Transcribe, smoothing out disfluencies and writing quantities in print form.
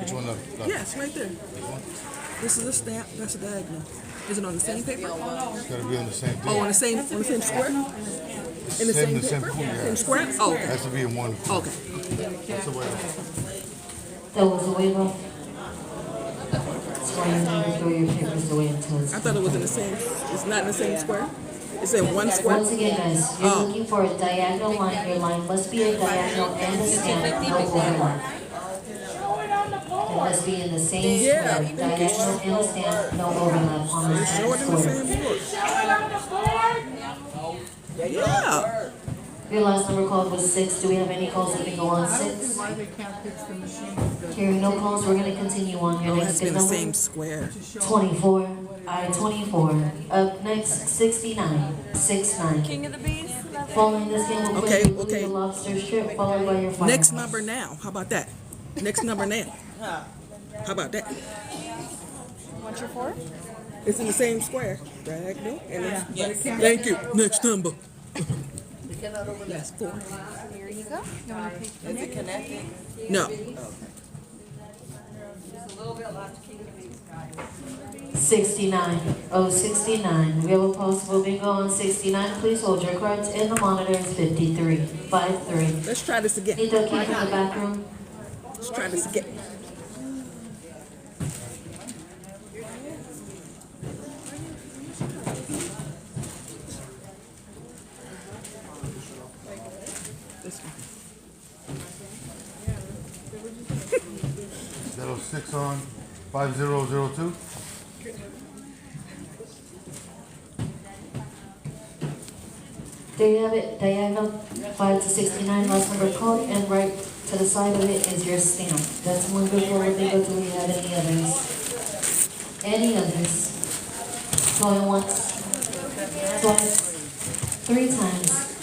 Which one up? Yes, right there. This is a stamp. That's a diagonal. Is it on the same paper? It's gotta be on the same thing. Oh, on the same square? In the same paper? Same square? Oh, It okay. has to be in one. Okay. That's the way. That was a waiver. That's why you need to throw your papers away until it's I thought it was in the same. It's not in the same square. It's in one square. Once again, guys, you're looking for a diagonal line. Your line must be a diagonal and a stamp, no overlap. It must be in the same square, diagonal and a stamp, no overlap on the Show same it in the square. same board. Yeah. Your last number called was 6. Do we have any calls that can go on 6? Hearing no calls, we're going to continue on. Your Oh, it next has to be big in the number, same square. 24. I-24. Up next, 69. 69. King of the Bees. Following this game, we'll Okay, play the okay. lobster strip, followed by your final. Next number now. How about that? Next number now. How about that? What's your 4? It's in the same square. Diagonal. And yes. Thank you. Next number. Yes, 4. Here you go. You want to pick the next? No. 69. Oh, 69. We have a possible bingo on 69. Please hold your cards in the monitor. It's 53. 5-3. Let's try this again. Need the key from the back room. Let's try this again. This one. 06 on 5002. There you have it. Diagonal 5 to 69. Last number called, and right to the side of it is your stamp. That's one good for bingo. Do we have any others? Any others? Going once, twice, 3 times.